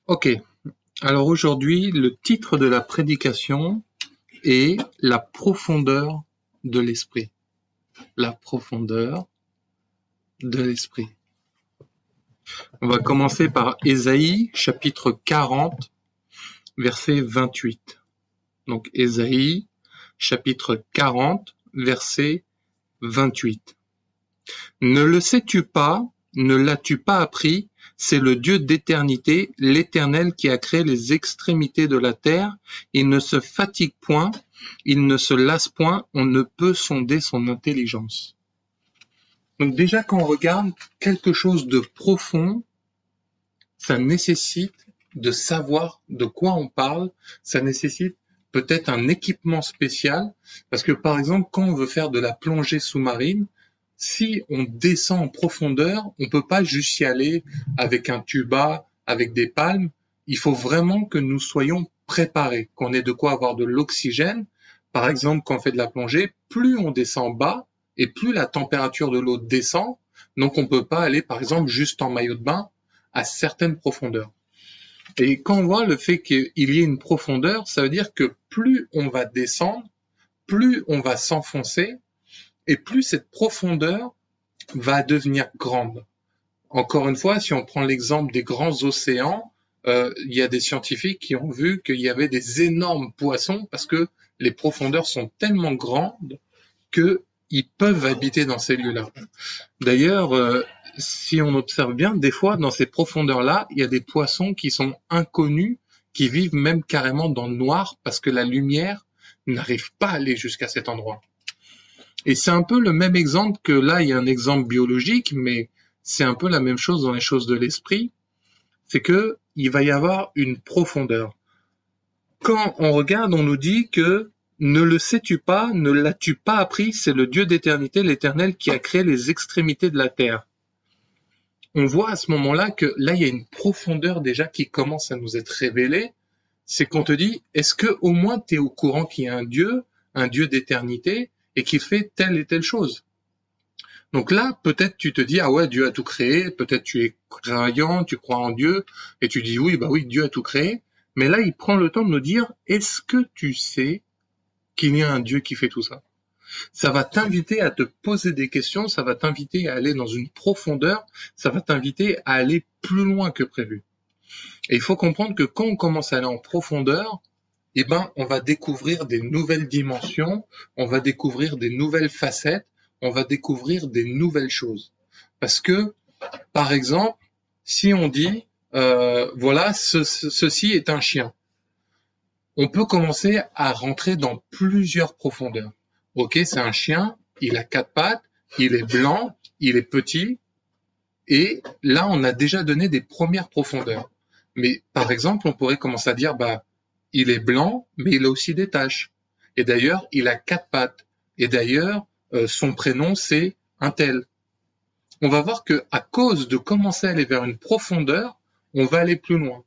Ok, alors aujourd'hui, le titre de la prédication est la profondeur de l'esprit. La profondeur de l'esprit. On va commencer par Ésaïe, chapitre 40, verset 28. Donc Ésaïe, chapitre 40, verset 28. Ne le sais-tu pas, ne l'as-tu pas appris? C'est le Dieu d'éternité, l'Éternel qui a créé les extrémités de la terre. Il ne se fatigue point, il ne se lasse point, on ne peut sonder son intelligence. Donc déjà, quand on regarde quelque chose de profond, ça nécessite de savoir de quoi on parle, ça nécessite peut-être un équipement spécial, parce que par exemple, quand on veut faire de la plongée sous-marine, si on descend en profondeur, on peut pas juste y aller avec un tuba, avec des palmes. Il faut vraiment que nous soyons préparés, qu'on ait de quoi avoir de l'oxygène. Par exemple, quand on fait de la plongée, plus on descend bas et plus la température de l'eau descend. Donc, on peut pas aller, par exemple, juste en maillot de bain à certaines profondeurs. Et quand on voit le fait qu'il y ait une profondeur, ça veut dire que plus on va descendre, plus on va s'enfoncer, et plus cette profondeur va devenir grande. Encore une fois, si on prend l'exemple des grands océans, il y a des scientifiques qui ont vu qu'il y avait des énormes poissons parce que les profondeurs sont tellement grandes qu'ils peuvent habiter dans ces lieux-là. D'ailleurs, si on observe bien, des fois, dans ces profondeurs-là, il y a des poissons qui sont inconnus, qui vivent même carrément dans le noir parce que la lumière n'arrive pas à aller jusqu'à cet endroit. Et c'est un peu le même exemple que là, il y a un exemple biologique, mais c'est un peu la même chose dans les choses de l'esprit. C'est que il va y avoir une profondeur. Quand on regarde, on nous dit que ne le sais-tu pas, ne l'as-tu pas appris, c'est le Dieu d'éternité, l'Éternel qui a créé les extrémités de la terre. On voit à ce moment-là que là, il y a une profondeur déjà qui commence à nous être révélée. C'est qu'on te dit, est-ce que au moins tu es au courant qu'il y a un Dieu d'éternité, et qui fait telle et telle chose. Donc là, peut-être tu te dis, ah ouais, Dieu a tout créé, peut-être tu es croyant, tu crois en Dieu, et tu dis, oui, bah oui, Dieu a tout créé. Mais là, il prend le temps de nous dire, est-ce que tu sais qu'il y a un Dieu qui fait tout ça? Ça va t'inviter à te poser des questions, ça va t'inviter à aller dans une profondeur, ça va t'inviter à aller plus loin que prévu. Et il faut comprendre que quand on commence à aller en profondeur, eh ben, on va découvrir des nouvelles dimensions, on va découvrir des nouvelles facettes, on va découvrir des nouvelles choses. Parce que, par exemple, si on dit, voilà, ceci est un chien, on peut commencer à rentrer dans plusieurs profondeurs. Ok, c'est un chien, il a 4 pattes, il est blanc, il est petit, et là, on a déjà donné des premières profondeurs. Mais par exemple, on pourrait commencer à dire, bah, il est blanc, mais il a aussi des taches. Et d'ailleurs, il a 4 pattes. Et d'ailleurs, son prénom, c'est un tel. On va voir que à cause de commencer à aller vers une profondeur, on va aller plus loin.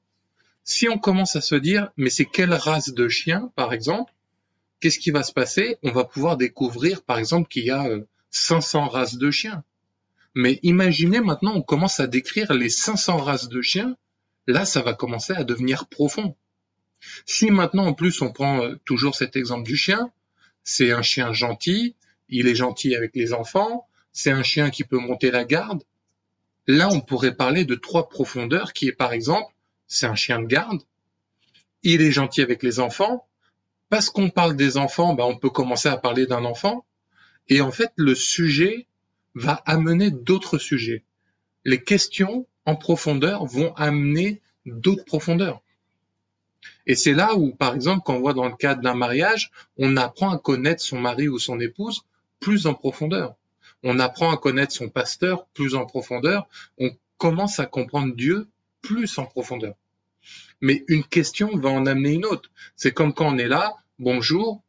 Si on commence à se dire, mais c'est quelle race de chien, par exemple, qu'est-ce qui va se passer? On va pouvoir découvrir, par exemple, qu'il y a 500 races de chiens. Mais imaginez maintenant, on commence à décrire les 500 races de chiens. Là, ça va commencer à devenir profond. Si maintenant, en plus, on prend toujours cet exemple du chien, c'est un chien gentil, il est gentil avec les enfants, c'est un chien qui peut monter la garde. Là, on pourrait parler de 3 profondeurs qui est, par exemple, c'est un chien de garde, il est gentil avec les enfants. Parce qu'on parle des enfants, on peut commencer à parler d'un enfant. Et en fait, le sujet va amener d'autres sujets. Les questions en profondeur vont amener d'autres profondeurs. Et c'est là où, par exemple, quand on voit dans le cadre d'un mariage, on apprend à connaître son mari ou son épouse plus en profondeur. On apprend à connaître son pasteur plus en profondeur. On commence à comprendre Dieu plus en profondeur. Mais une question va en amener une autre. C'est comme quand on est là, bonjour,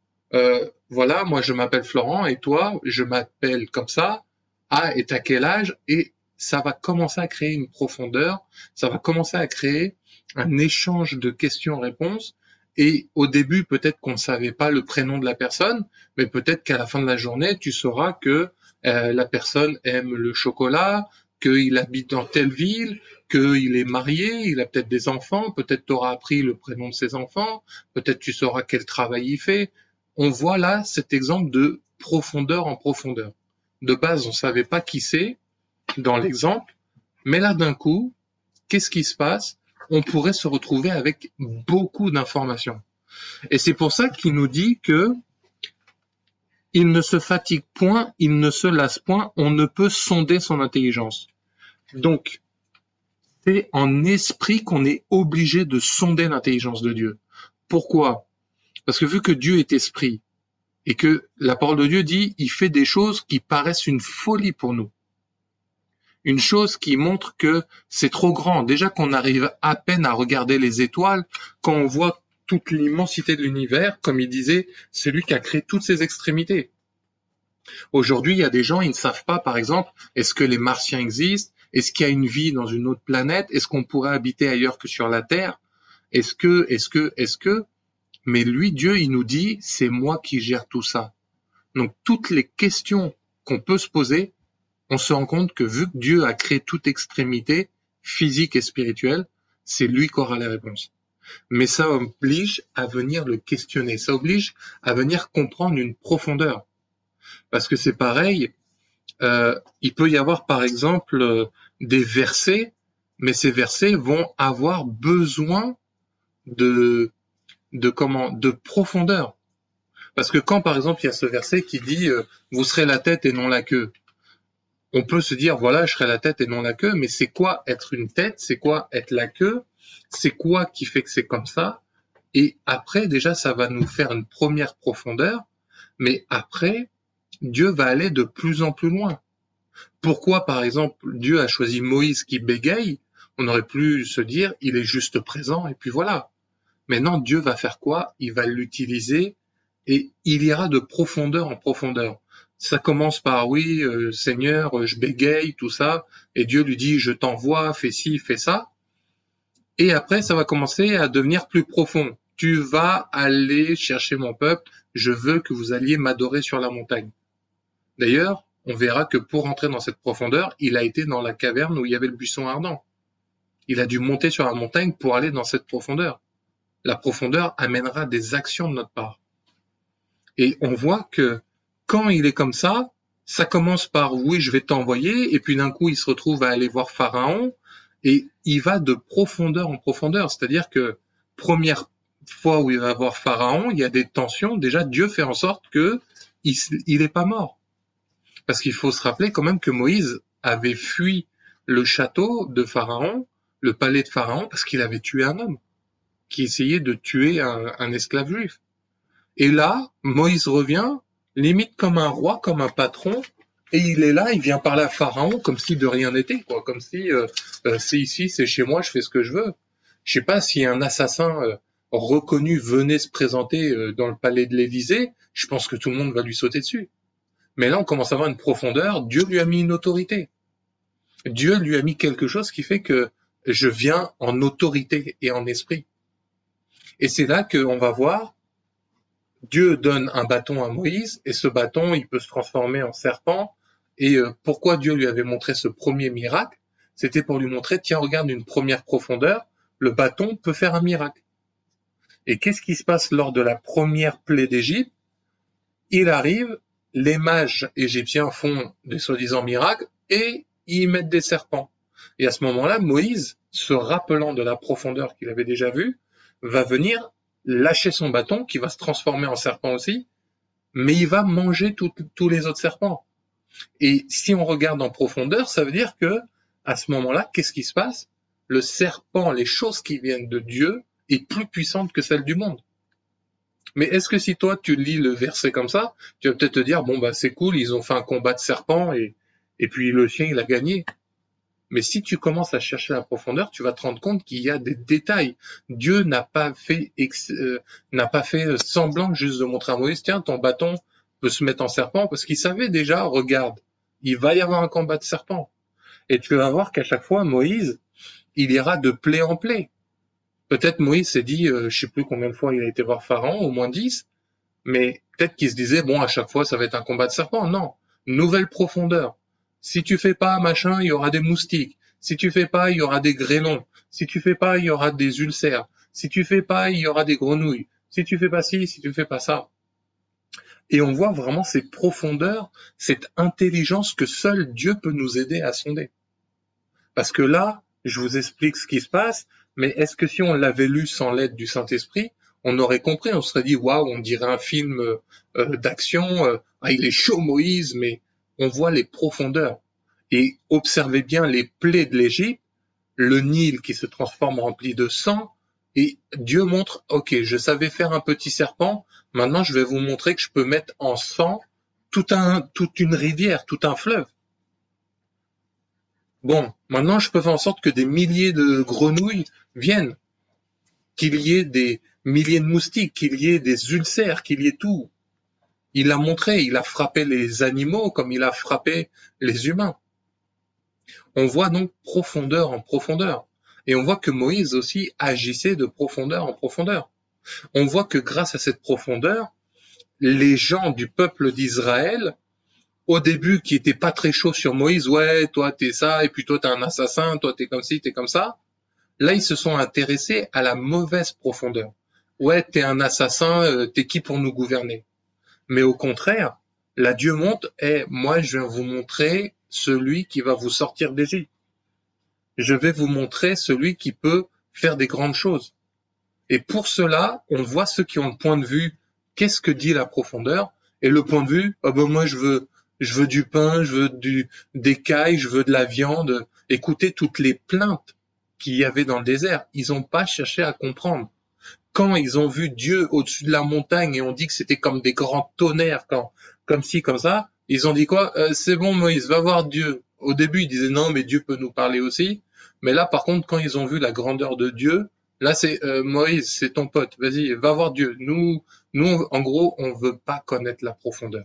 voilà, moi je m'appelle Florent et toi, je m'appelle comme ça. Ah, et t'as quel âge? Et ça va commencer à créer une profondeur, ça va commencer à créer un échange de questions-réponses. Et au début, peut-être qu'on ne savait pas le prénom de la personne, mais peut-être qu'à la fin de la journée, tu sauras que la personne aime le chocolat, qu'il habite dans telle ville, qu'il est marié, il a peut-être des enfants, peut-être tu auras appris le prénom de ses enfants, peut-être tu sauras quel travail il fait. On voit là cet exemple de profondeur en profondeur. De base, on ne savait pas qui c'est dans l'exemple, mais là d'un coup, qu'est-ce qui se passe? On pourrait se retrouver avec beaucoup d'informations. Et c'est pour ça qu'il nous dit que il ne se fatigue point, il ne se lasse point, on ne peut sonder son intelligence. Donc, c'est en esprit qu'on est obligé de sonder l'intelligence de Dieu. Pourquoi? Parce que vu que Dieu est esprit, et que la parole de Dieu dit, il fait des choses qui paraissent une folie pour nous. Une chose qui montre que c'est trop grand. Déjà qu'on arrive à peine à regarder les étoiles, quand on voit toute l'immensité de l'univers, comme il disait, c'est lui qui a créé toutes ces extrémités. Aujourd'hui, il y a des gens, ils ne savent pas, par exemple, est-ce que les Martiens existent? Est-ce qu'il y a une vie dans une autre planète? Est-ce qu'on pourrait habiter ailleurs que sur la Terre? Est-ce que? Mais lui, Dieu, il nous dit, c'est moi qui gère tout ça. Donc, toutes les questions qu'on peut se poser, on se rend compte que vu que Dieu a créé toute extrémité, physique et spirituelle, c'est lui qui aura les réponses. Mais ça oblige à venir le questionner, ça oblige à venir comprendre une profondeur. Parce que c'est pareil, il peut y avoir par exemple des versets, mais ces versets vont avoir besoin de profondeur. Parce que quand par exemple il y a ce verset qui dit vous serez la tête et non la queue, on peut se dire voilà, je serai la tête et non la queue, mais c'est quoi être une tête? C'est quoi être la queue? C'est quoi qui fait que c'est comme ça? Et après, déjà, ça va nous faire une première profondeur, mais après, Dieu va aller de plus en plus loin. Pourquoi, par exemple, Dieu a choisi Moïse qui bégaye? On aurait pu se dire, il est juste présent, et puis voilà. Mais non, Dieu va faire quoi? Il va l'utiliser, et il ira de profondeur en profondeur. Ça commence par oui, Seigneur, je bégaye, tout ça, et Dieu lui dit, je t'envoie, fais ci, fais ça. Et après, ça va commencer à devenir plus profond. Tu vas aller chercher mon peuple, je veux que vous alliez m'adorer sur la montagne. D'ailleurs, on verra que pour entrer dans cette profondeur, il a été dans la caverne où il y avait le buisson ardent. Il a dû monter sur la montagne pour aller dans cette profondeur. La profondeur amènera des actions de notre part. Et on voit que quand il est comme ça, ça commence par oui, je vais t'envoyer, et puis d'un coup, il se retrouve à aller voir Pharaon, et il va de profondeur en profondeur. C'est-à-dire que première fois où il va voir Pharaon, il y a des tensions. Déjà, Dieu fait en sorte que il est pas mort. Parce qu'il faut se rappeler quand même que Moïse avait fui le château de Pharaon, le palais de Pharaon, parce qu'il avait tué un homme qui essayait de tuer un esclave juif. Et là, Moïse revient, limite comme un roi, comme un patron, et il est là, il vient parler à Pharaon comme si de rien n'était, quoi, comme si c'est ici, c'est chez moi, je fais ce que je veux. Je sais pas si un assassin reconnu venait se présenter dans le palais de l'Élysée, je pense que tout le monde va lui sauter dessus. Mais là, on commence à avoir une profondeur. Dieu lui a mis une autorité. Dieu lui a mis quelque chose qui fait que je viens en autorité et en esprit. Et c'est là qu'on va voir, Dieu donne un bâton à Moïse, et ce bâton, il peut se transformer en serpent. Et pourquoi Dieu lui avait montré ce premier miracle? C'était pour lui montrer, tiens, regarde une première profondeur, le bâton peut faire un miracle. Et qu'est-ce qui se passe lors de la première plaie d'Égypte? Il arrive, les mages égyptiens font des soi-disant miracles et ils mettent des serpents. Et à ce moment-là, Moïse, se rappelant de la profondeur qu'il avait déjà vue, va venir lâcher son bâton qui va se transformer en serpent aussi, mais il va manger tous les autres serpents. Et si on regarde en profondeur, ça veut dire que à ce moment-là, qu'est-ce qui se passe? Le serpent, les choses qui viennent de Dieu, est plus puissante que celle du monde. Mais est-ce que si toi tu lis le verset comme ça, tu vas peut-être te dire bon bah c'est cool, ils ont fait un combat de serpents et puis le chien il a gagné. Mais si tu commences à chercher la profondeur, tu vas te rendre compte qu'il y a des détails. Dieu n'a pas fait semblant juste de montrer à Moïse tiens ton bâton peut se mettre en serpent parce qu'il savait déjà regarde il va y avoir un combat de serpents et tu vas voir qu'à chaque fois Moïse il ira de plaie en plaie. Peut-être Moïse s'est dit, je sais plus combien de fois il a été voir Pharaon, au moins 10, mais peut-être qu'il se disait, bon, à chaque fois, ça va être un combat de serpents. Non, nouvelle profondeur. Si tu fais pas machin, il y aura des moustiques. Si tu fais pas, il y aura des grêlons. Si tu fais pas, il y aura des ulcères. Si tu fais pas, il y aura des grenouilles. Si tu fais pas ci, si tu fais pas ça. Et on voit vraiment ces profondeurs, cette intelligence que seul Dieu peut nous aider à sonder. Parce que là, je vous explique ce qui se passe, mais est-ce que si on l'avait lu sans l'aide du Saint-Esprit, on aurait compris, on se serait dit, waouh, on dirait un film d'action, il est chaud Moïse, mais on voit les profondeurs. Et observez bien les plaies de l'Égypte, le Nil qui se transforme rempli de sang, et Dieu montre, ok, je savais faire un petit serpent, maintenant je vais vous montrer que je peux mettre en sang toute une rivière, tout un fleuve. Bon, maintenant je peux faire en sorte que des milliers de grenouilles viennent, qu'il y ait des milliers de moustiques, qu'il y ait des ulcères, qu'il y ait tout. Il a montré, il a frappé les animaux comme il a frappé les humains. On voit donc profondeur en profondeur. Et on voit que Moïse aussi agissait de profondeur en profondeur. On voit que grâce à cette profondeur, les gens du peuple d'Israël, au début qui étaient pas très chauds sur Moïse, ouais, toi t'es ça, et puis toi t'es un assassin, toi t'es comme ci, t'es comme ça, là ils se sont intéressés à la mauvaise profondeur. Ouais, t'es un assassin, t'es qui pour nous gouverner? Mais au contraire, là Dieu montre, moi je viens vous montrer celui qui va vous sortir d'Égypte. Je vais vous montrer celui qui peut faire des grandes choses. Et pour cela, on voit ceux qui ont le point de vue, qu'est-ce que dit la profondeur? Et le point de vue, moi je veux du pain, je veux des cailles, je veux de la viande. Écoutez toutes les plaintes qu'il y avait dans le désert. Ils n'ont pas cherché à comprendre. Quand ils ont vu Dieu au-dessus de la montagne et on dit que c'était comme des grands tonnerres, comme ci, comme ça, ils ont dit quoi? C'est bon Moïse, va voir Dieu. Au début, ils disaient non, mais Dieu peut nous parler aussi. Mais là, par contre, quand ils ont vu la grandeur de Dieu, là, c'est Moïse, c'est ton pote. Vas-y, va voir Dieu. Nous, en gros, on veut pas connaître la profondeur.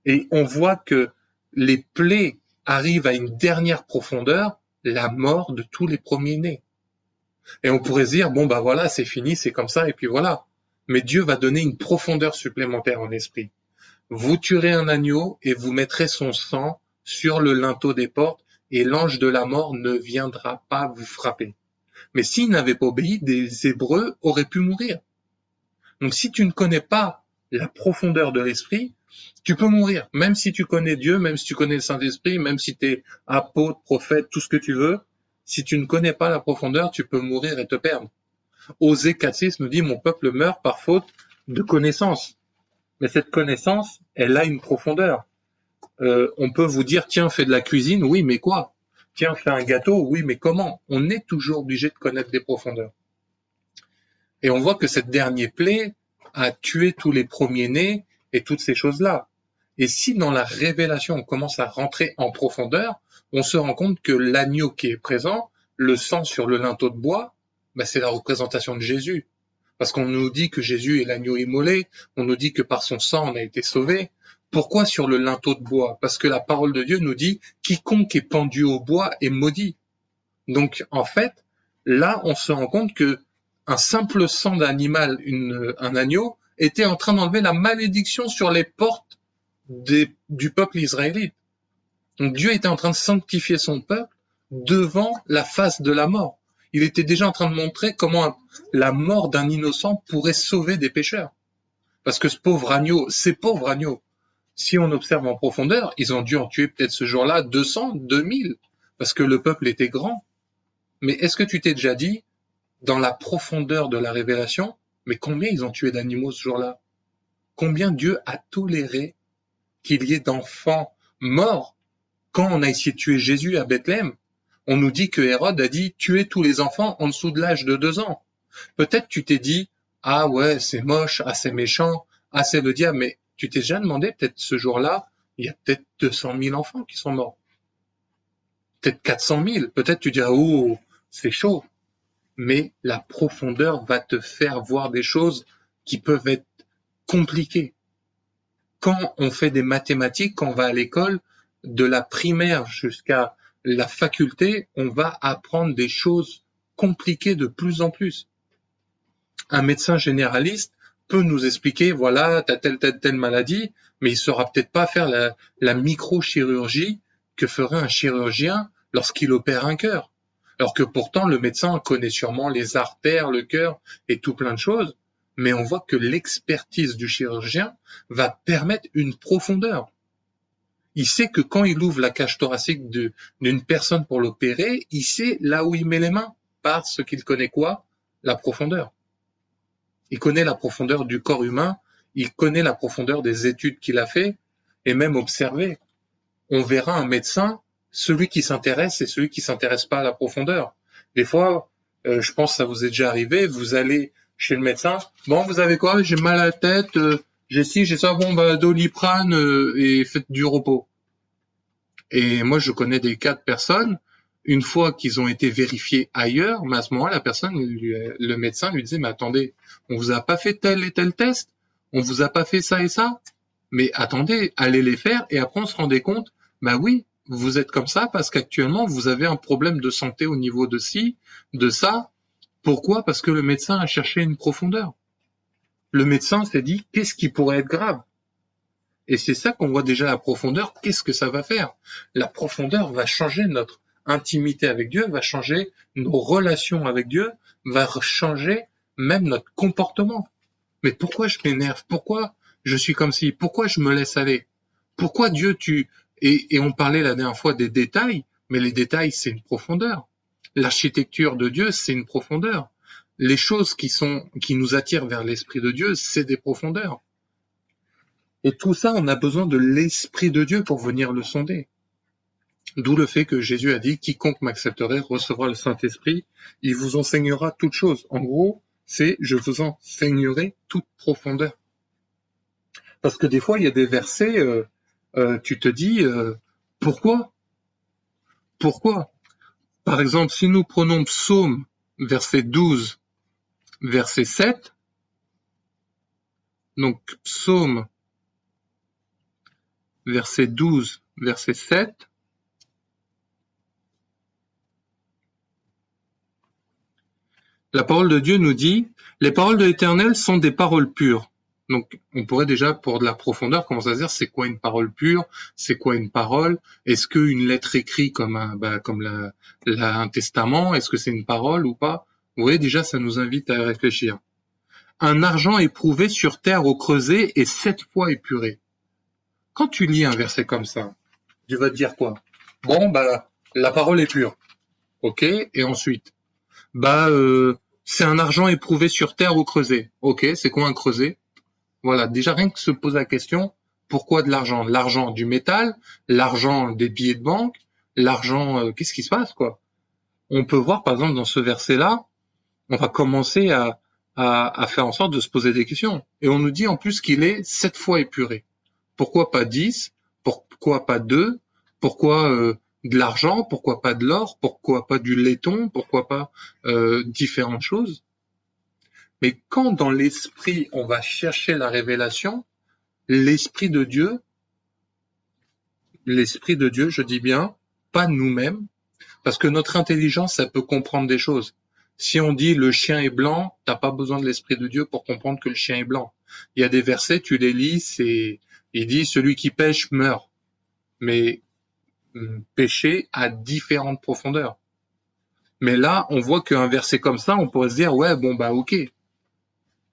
Et on voit que les plaies arrivent à une dernière profondeur, la mort de tous les premiers-nés. Et on pourrait se dire, bon, bah voilà, c'est fini, c'est comme ça, et puis voilà. Mais Dieu va donner une profondeur supplémentaire en esprit. Vous tuerez un agneau et vous mettrez son sang sur le linteau des portes, et l'ange de la mort ne viendra pas vous frapper. Mais s'ils n'avaient pas obéi, des Hébreux auraient pu mourir. Donc si tu ne connais pas la profondeur de l'esprit, tu peux mourir. Même si tu connais Dieu, même si tu connais le Saint-Esprit, même si tu es apôtre, prophète, tout ce que tu veux, si tu ne connais pas la profondeur, tu peux mourir et te perdre. Osée 4.6 nous dit, mon peuple meurt par faute de connaissance. Mais cette connaissance, elle a une profondeur. On peut vous dire, tiens, fais de la cuisine, oui, mais quoi? Tiens, fais un gâteau, oui, mais comment? On est toujours obligé de connaître des profondeurs. Et on voit que cette dernière plaie a tué tous les premiers-nés et toutes ces choses-là. Et si dans la révélation, on commence à rentrer en profondeur, on se rend compte que l'agneau qui est présent, le sang sur le linteau de bois, c'est la représentation de Jésus. Parce qu'on nous dit que Jésus est l'agneau immolé, on nous dit que par son sang on a été sauvé. Pourquoi sur le linteau de bois? Parce que la parole de Dieu nous dit « quiconque est pendu au bois est maudit ». Donc en fait, là on se rend compte que un simple sang d'animal, un agneau, était en train d'enlever la malédiction sur les portes du peuple israélite. Donc Dieu était en train de sanctifier son peuple devant la face de la mort. Il était déjà en train de montrer comment la mort d'un innocent pourrait sauver des pécheurs. Parce que ces pauvres agneaux, si on observe en profondeur, ils ont dû en tuer peut-être ce jour-là 200, 2000, parce que le peuple était grand. Mais est-ce que tu t'es déjà dit, dans la profondeur de la révélation, mais combien ils ont tué d'animaux ce jour-là? Combien Dieu a toléré qu'il y ait d'enfants morts? Quand on a essayé de tuer Jésus à Bethléem, on nous dit que Hérode a dit tuer tous les enfants en dessous de l'âge de 2 ans. Peut-être tu t'es dit, ah ouais, c'est moche, ah c'est méchant, ah c'est le diable, mais tu t'es déjà demandé, peut-être ce jour-là, il y a peut-être 200 000 enfants qui sont morts. Peut-être 400 000, peut-être tu diras, oh, c'est chaud. Mais la profondeur va te faire voir des choses qui peuvent être compliquées. Quand on fait des mathématiques, quand on va à l'école, de la primaire jusqu'à la faculté, on va apprendre des choses compliquées de plus en plus. Un médecin généraliste, peut nous expliquer, voilà, t'as telle maladie, mais il saura peut-être pas faire la microchirurgie que ferait un chirurgien lorsqu'il opère un cœur. Alors que pourtant, le médecin connaît sûrement les artères, le cœur et tout plein de choses, mais on voit que l'expertise du chirurgien va permettre une profondeur. Il sait que quand il ouvre la cage thoracique d'une personne pour l'opérer, il sait là où il met les mains, parce qu'il connaît quoi? La profondeur. Il connaît la profondeur du corps humain, il connaît la profondeur des études qu'il a fait, et même observé. On verra un médecin, celui qui s'intéresse et celui qui s'intéresse pas à la profondeur. Des fois, je pense que ça vous est déjà arrivé, vous allez chez le médecin, bon, vous avez quoi? J'ai mal à la tête, j'ai ci, j'ai ça, bon, bah, Doliprane et faites du repos. Et moi, je connais des cas de personnes, une fois qu'ils ont été vérifiés ailleurs, mais à ce moment-là, la personne, le médecin lui disait, mais attendez, on vous a pas fait tel et tel test? On vous a pas fait ça et ça? Mais attendez, allez les faire, et après on se rendait compte, bah oui, vous êtes comme ça parce qu'actuellement, vous avez un problème de santé au niveau de ci, de ça. Pourquoi? Parce que le médecin a cherché une profondeur. Le médecin s'est dit, qu'est-ce qui pourrait être grave? Et c'est ça qu'on voit déjà la profondeur, qu'est-ce que ça va faire? La profondeur va changer notre intimité avec Dieu, va changer nos relations avec Dieu, va changer même notre comportement. Mais pourquoi je m'énerve? Pourquoi je suis comme ci? Pourquoi je me laisse aller? Pourquoi Dieu et on parlait la dernière fois des détails, mais les détails, c'est une profondeur. L'architecture de Dieu, c'est une profondeur. Les choses qui nous attirent vers l'Esprit de Dieu, c'est des profondeurs. Et tout ça, on a besoin de l'Esprit de Dieu pour venir le sonder. D'où le fait que Jésus a dit, quiconque m'accepterait recevra le Saint-Esprit, il vous enseignera toutes choses. En gros, c'est je vous enseignerai toute profondeur. Parce que des fois, il y a des versets, tu te dis, pourquoi? Pourquoi? Par exemple, si nous prenons Psaume, verset 12, verset 7, donc Psaume, verset 12, verset 7, la parole de Dieu nous dit, les paroles de l'Éternel sont des paroles pures. Donc, on pourrait déjà, pour de la profondeur, commencer à se dire, c'est quoi une parole pure? C'est quoi une parole? Est-ce qu'une lettre écrite comme un testament, est-ce que c'est une parole ou pas? Vous voyez, déjà, ça nous invite à réfléchir. Un argent éprouvé sur terre au creuset et 7 fois épuré. Quand tu lis un verset comme ça, tu vas te dire quoi? Bon, la parole est pure. Ok, et ensuite? C'est un argent éprouvé sur terre ou creusé. Ok, c'est quoi un creuset? Voilà, déjà rien que se poser la question, pourquoi de l'argent? L'argent du métal, l'argent des billets de banque, l'argent, qu'est-ce qui se passe, quoi? On peut voir, par exemple, dans ce verset-là, on va commencer à faire en sorte de se poser des questions. Et on nous dit en plus qu'il est 7 fois épuré. Pourquoi pas 10? Pourquoi pas 2? Pourquoi de l'argent? Pourquoi pas de l'or? Pourquoi pas du laiton? Pourquoi pas différentes choses? Mais quand dans l'esprit, on va chercher la révélation, l'esprit de Dieu, je dis bien, pas nous-mêmes, parce que notre intelligence, ça peut comprendre des choses. Si on dit le chien est blanc, t'as pas besoin de l'esprit de Dieu pour comprendre que le chien est blanc. Il y a des versets, tu les lis, il dit celui qui pêche meurt. Mais pécher à différentes profondeurs. Mais là, on voit qu'un verset comme ça, on pourrait se dire, ouais, bon, ok.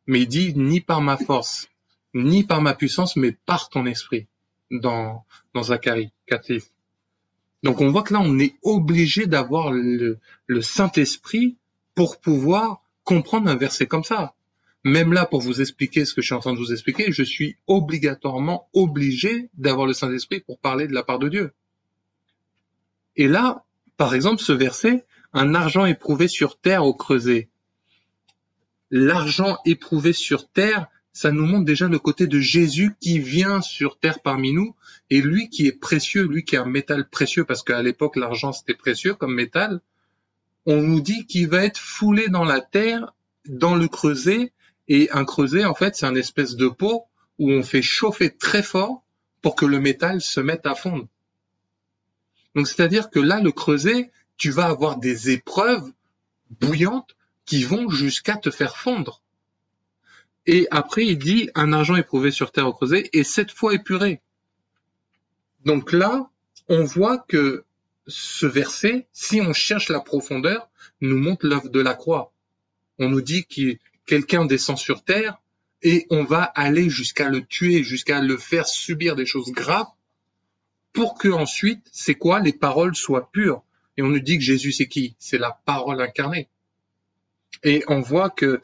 Mais il dit, ni par ma force, ni par ma puissance, mais par ton esprit, dans Zacharie 4:6. Donc on voit que là, on est obligé d'avoir le Saint-Esprit pour pouvoir comprendre un verset comme ça. Même là, pour vous expliquer ce que je suis en train de vous expliquer, je suis obligatoirement obligé d'avoir le Saint-Esprit pour parler de la part de Dieu. Et là, par exemple, ce verset, un argent éprouvé sur terre au creuset. L'argent éprouvé sur terre, ça nous montre déjà le côté de Jésus qui vient sur terre parmi nous, et lui qui est précieux, lui qui est un métal précieux, parce qu'à l'époque l'argent c'était précieux comme métal, on nous dit qu'il va être foulé dans la terre, dans le creuset, et un creuset en fait c'est un espèce de pot où on fait chauffer très fort pour que le métal se mette à fondre. Donc c'est-à-dire que là le creuset, tu vas avoir des épreuves bouillantes qui vont jusqu'à te faire fondre. Et après, il dit, un argent éprouvé sur terre creusée et 7 fois épuré. Donc là, on voit que ce verset, si on cherche la profondeur, nous montre l'œuvre de la croix. On nous dit que quelqu'un descend sur terre et on va aller jusqu'à le tuer, jusqu'à le faire subir des choses graves pour que ensuite, c'est quoi? Les paroles soient pures. Et on nous dit que Jésus, c'est qui? C'est la parole incarnée. Et on voit que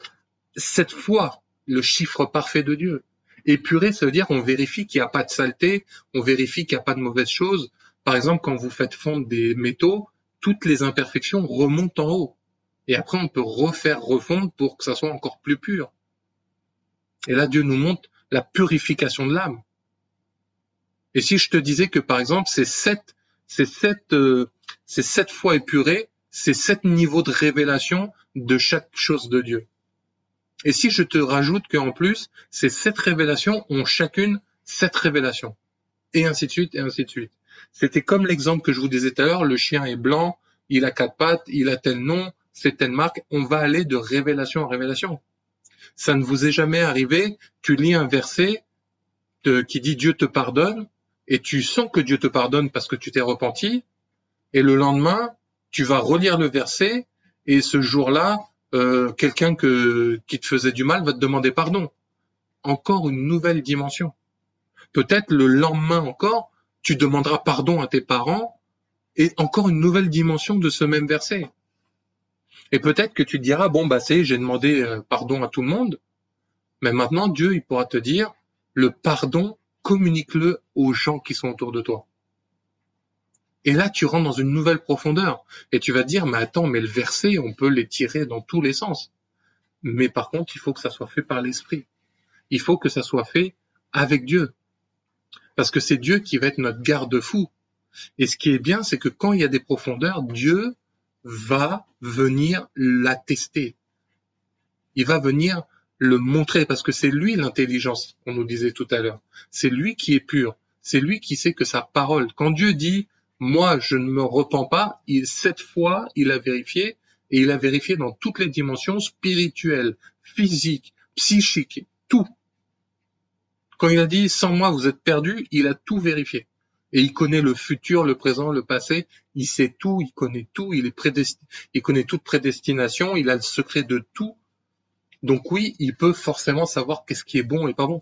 cette fois, le chiffre parfait de Dieu. Épuré, ça veut dire on vérifie qu'il n'y a pas de saleté, on vérifie qu'il n'y a pas de mauvaises choses. Par exemple, quand vous faites fondre des métaux, toutes les imperfections remontent en haut. Et après, on peut refaire refondre pour que ça soit encore plus pur. Et là, Dieu nous montre la purification de l'âme. Et si je te disais que, par exemple, c'est sept fois épuré, c'est 7 niveaux de révélation de chaque chose de Dieu. Et si je te rajoute qu'en plus, ces 7 révélations ont chacune 7 révélations. Et ainsi de suite, et ainsi de suite. C'était comme l'exemple que je vous disais tout à l'heure, le chien est blanc, il a 4 pattes, il a tel nom, c'est telle marque, on va aller de révélation en révélation. Ça ne vous est jamais arrivé, tu lis un verset qui dit Dieu te pardonne, et tu sens que Dieu te pardonne parce que tu t'es repenti, et le lendemain, tu vas relire le verset, et ce jour-là, quelqu'un qui te faisait du mal va te demander pardon. Encore une nouvelle dimension. Peut-être le lendemain encore, tu demanderas pardon à tes parents, et encore une nouvelle dimension de ce même verset. Et peut-être que tu te diras, bon, j'ai demandé pardon à tout le monde, mais maintenant Dieu, il pourra te dire, le pardon, communique-le aux gens qui sont autour de toi. Et là, tu rentres dans une nouvelle profondeur. Et tu vas te dire, mais attends, mais le verset, on peut les tirer dans tous les sens. Mais par contre, il faut que ça soit fait par l'Esprit. Il faut que ça soit fait avec Dieu. Parce que c'est Dieu qui va être notre garde-fou. Et ce qui est bien, c'est que quand il y a des profondeurs, Dieu va venir l'attester. Il va venir le montrer, parce que c'est lui l'intelligence, qu'on nous disait tout à l'heure. C'est lui qui est pur. C'est lui qui sait que sa parole. Quand Dieu dit, moi, je ne me repens pas, 7 fois, il a vérifié, et il a vérifié dans toutes les dimensions spirituelles, physiques, psychiques, tout. Quand il a dit, sans moi, vous êtes perdus, il a tout vérifié. Et il connaît le futur, le présent, le passé, il sait tout, il connaît tout, il connaît toute prédestination, il a le secret de tout. Donc oui, il peut forcément savoir qu'est-ce qui est bon et pas bon.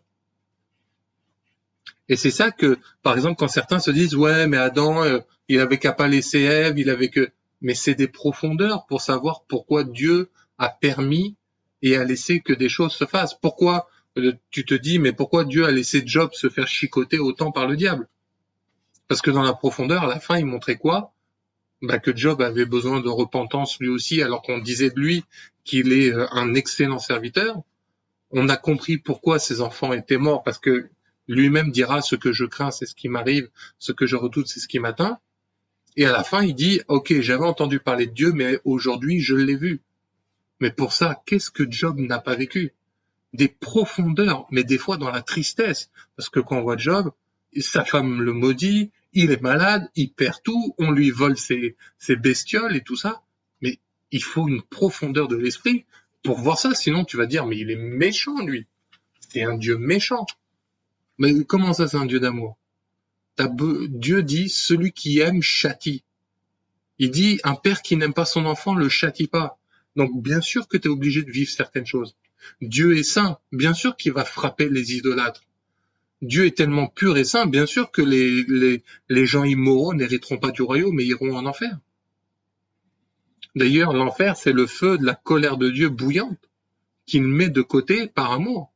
Et c'est ça que, par exemple, quand certains se disent, ouais, mais Adam, il avait qu'à pas laisser Ève, il avait que... Mais c'est des profondeurs pour savoir pourquoi Dieu a permis et a laissé que des choses se fassent. Pourquoi, tu te dis, mais pourquoi Dieu a laissé Job se faire chicoter autant par le diable? Parce que dans la profondeur, à la fin, il montrait quoi? Que Job avait besoin de repentance lui aussi, alors qu'on disait de lui qu'il est un excellent serviteur. On a compris pourquoi ses enfants étaient morts, parce que lui-même dira, ce que je crains, c'est ce qui m'arrive, ce que je redoute, c'est ce qui m'atteint. Et à la fin, il dit, ok, j'avais entendu parler de Dieu, mais aujourd'hui, je l'ai vu. Mais pour ça, qu'est-ce que Job n'a pas vécu? Des profondeurs, mais des fois dans la tristesse. Parce que quand on voit Job, sa femme le maudit, il est malade, il perd tout, on lui vole ses bestioles et tout ça. Mais il faut une profondeur de l'esprit pour voir ça, sinon tu vas dire, mais il est méchant, lui. C'est un Dieu méchant. Mais comment ça, c'est un Dieu d'amour? Dieu dit, celui qui aime châtie. Il dit, un père qui n'aime pas son enfant le châtie pas. Donc bien sûr que tu es obligé de vivre certaines choses. Dieu est saint, bien sûr qu'il va frapper les idolâtres. Dieu est tellement pur et saint, bien sûr que les gens immoraux n'hériteront pas du royaume, mais iront en enfer. D'ailleurs, l'enfer, c'est le feu de la colère de Dieu bouillante, qu'il met de côté par amour.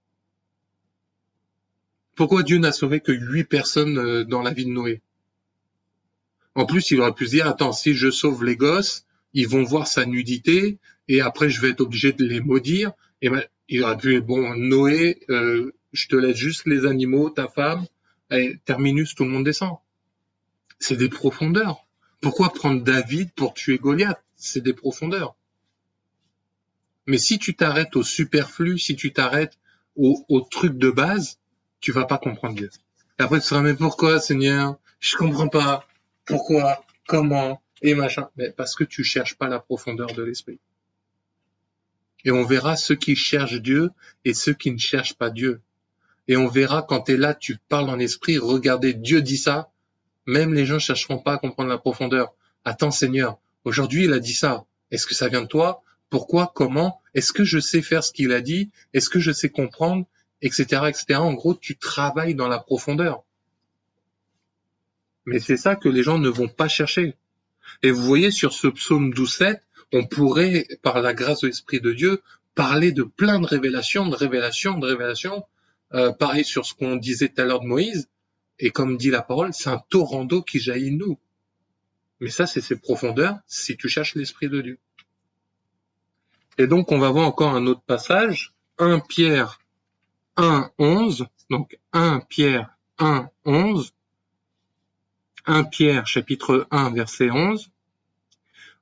Pourquoi Dieu n'a sauvé que 8 personnes dans la vie de Noé? En plus, il aurait pu se dire, attends, si je sauve les gosses, ils vont voir sa nudité, et après je vais être obligé de les maudire. Et il aurait pu, bon, Noé, je te laisse juste les animaux, ta femme, et terminus, tout le monde descend. C'est des profondeurs. Pourquoi prendre David pour tuer Goliath? C'est des profondeurs. Mais si tu t'arrêtes au superflu, si tu t'arrêtes au truc de base, tu vas pas comprendre Dieu. Et après tu seras, mais pourquoi, Seigneur? Je comprends pas. Pourquoi? Comment? Et machin. Mais parce que tu cherches pas la profondeur de l'esprit. Et on verra ceux qui cherchent Dieu et ceux qui ne cherchent pas Dieu. Et on verra quand tu es là, tu parles en esprit, regardez, Dieu dit ça, même les gens ne chercheront pas à comprendre la profondeur. Attends Seigneur, aujourd'hui il a dit ça, est-ce que ça vient de toi? Pourquoi? Comment? Est-ce que je sais faire ce qu'il a dit? Est-ce que je sais comprendre? Etc. etc. En gros, tu travailles dans la profondeur. Mais c'est ça que les gens ne vont pas chercher. Et vous voyez, sur ce psaume 12:7, on pourrait, par la grâce de l'Esprit de Dieu, parler de plein de révélations, pareil sur ce qu'on disait tout à l'heure de Moïse. Et comme dit la parole, c'est un torrent d'eau qui jaillit de nous. Mais ça, c'est ses profondeurs si tu cherches l'Esprit de Dieu. Et donc, on va voir encore un autre passage, 1 Pierre 1:11. Donc, 1 Pierre 1:11. 1 Pierre chapitre 1 verset 11.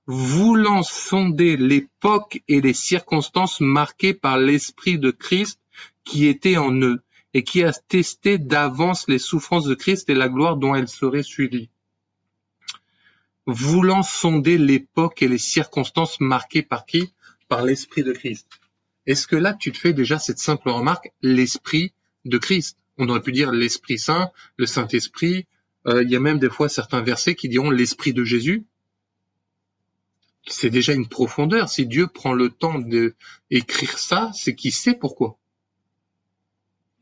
Voulant sonder l'époque et les circonstances marquées par l'Esprit de Christ qui était en eux et qui a testé d'avance les souffrances de Christ et la gloire dont elles seraient suivies. Voulant sonder l'époque et les circonstances marquées par qui? Par l'Esprit de Christ. Est-ce que là, tu te fais déjà cette simple remarque, l'Esprit de Christ? On aurait pu dire l'Esprit Saint, le Saint-Esprit. Il y a même des fois certains versets qui diront l'Esprit de Jésus. C'est déjà une profondeur. Si Dieu prend le temps d'écrire ça, c'est qu'il sait pourquoi.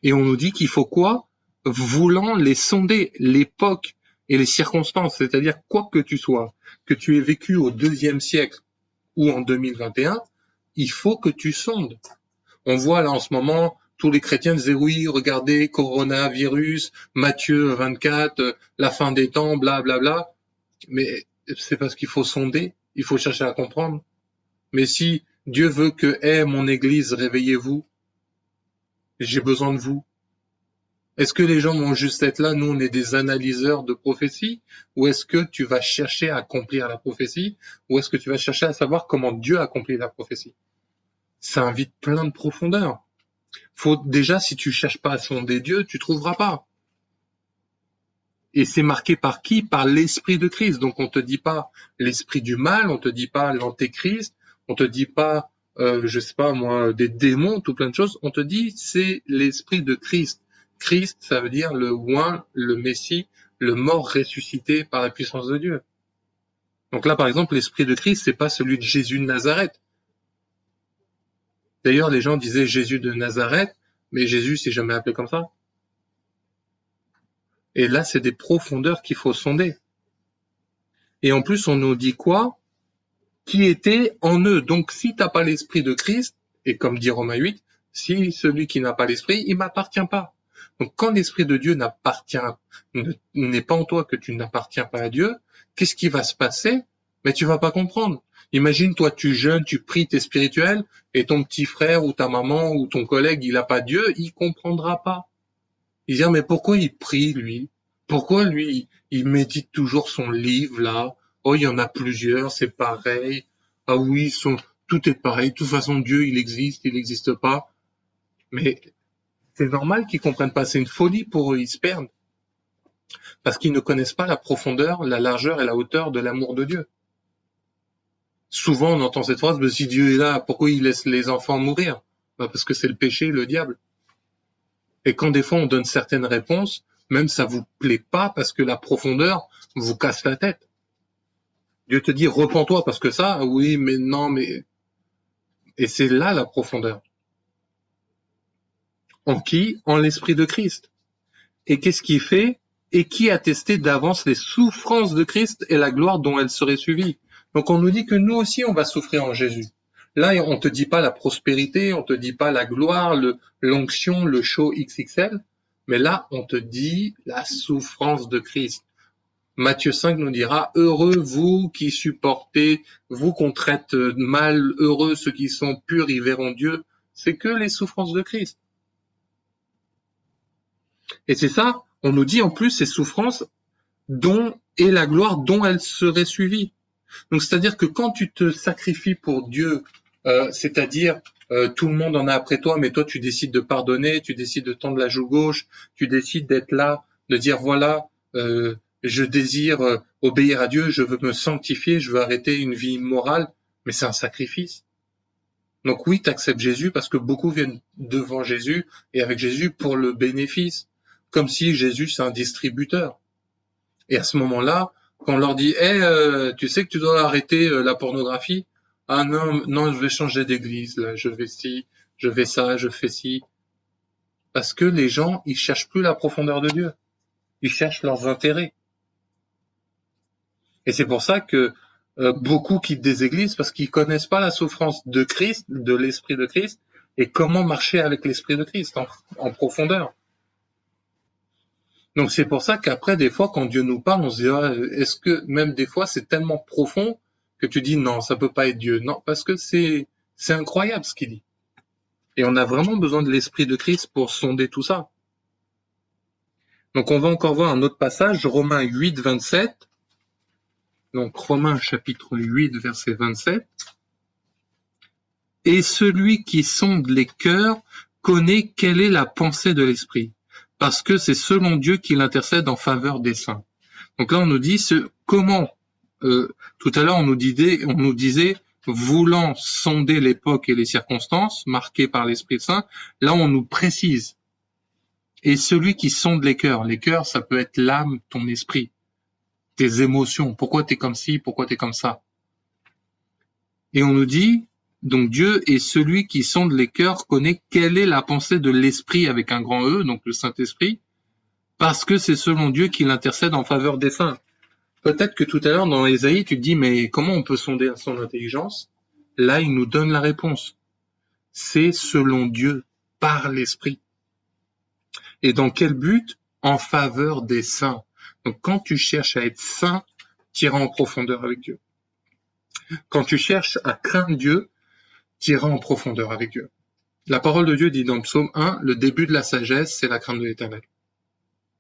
Et on nous dit qu'il faut quoi? Voulant les sonder, l'époque et les circonstances, c'est-à-dire quoi que tu sois, que tu aies vécu au IIe siècle ou en 2021, il faut que tu sondes. On voit là en ce moment, tous les chrétiens disaient oui, regardez, coronavirus, Matthieu 24, la fin des temps, bla bla bla. Mais c'est parce qu'il faut sonder, il faut chercher à comprendre. Mais si Dieu veut que, mon église, réveillez-vous, j'ai besoin de vous. Est-ce que les gens vont juste être là, nous on est des analyseurs de prophétie, ou est-ce que tu vas chercher à accomplir la prophétie, ou est-ce que tu vas chercher à savoir comment Dieu accomplit la prophétie? Ça invite plein de profondeur. Faut déjà, si tu cherches pas à sonder Dieu, tu trouveras pas. Et c'est marqué par qui? Par l'Esprit de Christ. Donc on te dit pas l'esprit du mal, on te dit pas l'antéchrist, on te dit pas, je sais pas moi, des démons, tout plein de choses. On te dit c'est l'Esprit de Christ. Christ, ça veut dire le oint, le Messie, le mort ressuscité par la puissance de Dieu. Donc là, par exemple, l'Esprit de Christ, c'est pas celui de Jésus de Nazareth. D'ailleurs, les gens disaient Jésus de Nazareth, mais Jésus s'est jamais appelé comme ça. Et là, c'est des profondeurs qu'il faut sonder. Et en plus, on nous dit quoi? Qui était en eux. Donc, si t'as pas l'Esprit de Christ, et comme dit Romains 8, si celui qui n'a pas l'Esprit, il m'appartient pas. Donc, quand l'Esprit de Dieu n'est pas en toi, que tu n'appartiens pas à Dieu, qu'est-ce qui va se passer? Mais tu vas pas comprendre. Imagine, toi, tu jeûnes, tu pries, t'es spirituel, et ton petit frère ou ta maman ou ton collègue, il a pas Dieu, il comprendra pas. Il dit, mais pourquoi il prie, lui? Pourquoi, lui, il médite toujours son livre, là? Oh, il y en a plusieurs, c'est pareil. Ah oui, tout est pareil. De toute façon, Dieu, il n'existe pas. Mais c'est normal qu'ils comprennent pas. C'est une folie pour eux, ils se perdent. Parce qu'ils ne connaissent pas la profondeur, la largeur et la hauteur de l'amour de Dieu. Souvent, on entend cette phrase, si Dieu est là, pourquoi il laisse les enfants mourir? Parce que c'est le péché, le diable. Et quand des fois on donne certaines réponses, même ça vous plaît pas parce que la profondeur vous casse la tête. Dieu te dit, repens-toi parce que ça, oui, mais non, mais... Et c'est là la profondeur. En qui? En l'Esprit de Christ. Et qu'est-ce qu'il fait? Et qui a testé d'avance les souffrances de Christ et la gloire dont elles seraient suivies. Donc on nous dit que nous aussi on va souffrir en Jésus. Là, on te dit pas la prospérité, on te dit pas la gloire, l'onction, le show XXL, mais là, on te dit la souffrance de Christ. Matthieu 5 nous dira, heureux vous qui supportez, vous qu'on traite mal, heureux ceux qui sont purs, ils verront Dieu. C'est que les souffrances de Christ. Et c'est ça, on nous dit en plus ces souffrances et la gloire dont elles seraient suivies. Donc c'est-à-dire que quand tu te sacrifies pour Dieu, c'est-à-dire tout le monde en a après toi, mais toi tu décides de pardonner, tu décides de tendre la joue gauche, tu décides d'être là, de dire voilà, je désire obéir à Dieu, je veux me sanctifier, je veux arrêter une vie immorale, mais c'est un sacrifice. Donc oui, tu acceptes Jésus parce que beaucoup viennent devant Jésus et avec Jésus pour le bénéfice, comme si Jésus c'est un distributeur. Et à ce moment-là, quand on leur dit tu sais que tu dois arrêter la pornographie? Ah non, non, je vais changer d'église, là, je vais ci, je vais ça, je fais ci. Parce que les gens, ils cherchent plus la profondeur de Dieu. Ils cherchent leurs intérêts. Et c'est pour ça que beaucoup quittent des églises parce qu'ils connaissent pas la souffrance de Christ, de l'Esprit de Christ, et comment marcher avec l'Esprit de Christ en profondeur. Donc c'est pour ça qu'après, des fois, quand Dieu nous parle, on se dit, est-ce que même des fois, c'est tellement profond que tu dis non, ça peut pas être Dieu. Non, parce que c'est incroyable ce qu'il dit. Et on a vraiment besoin de l'Esprit de Christ pour sonder tout ça. Donc on va encore voir un autre passage, Romains 8, 27. Donc Romains chapitre 8, verset 27. Et celui qui sonde les cœurs connaît quelle est la pensée de l'Esprit, parce que c'est selon Dieu qu'il intercède en faveur des saints. Donc là on nous dit comment tout à l'heure on nous disait voulant sonder l'époque et les circonstances marquées par l'Esprit Saint, là on nous précise. Et celui qui sonde les cœurs ça peut être l'âme, ton esprit, tes émotions, pourquoi t'es comme ci, pourquoi t'es comme ça. Et on nous dit, donc Dieu est celui qui sonde les cœurs, connaît quelle est la pensée de l'Esprit avec un grand E, donc le Saint-Esprit, parce que c'est selon Dieu qu'il intercède en faveur des saints. Peut-être que tout à l'heure dans Ésaïe, tu te dis, mais comment on peut sonder son intelligence? Là, il nous donne la réponse. C'est selon Dieu, par l'Esprit. Et dans quel but? En faveur des saints. Donc quand tu cherches à être saint, tu iras en profondeur avec Dieu. Quand tu cherches à craindre Dieu, tu iras en profondeur avec Dieu. La parole de Dieu dit dans le psaume 1, le début de la sagesse, c'est la crainte de l'Éternel.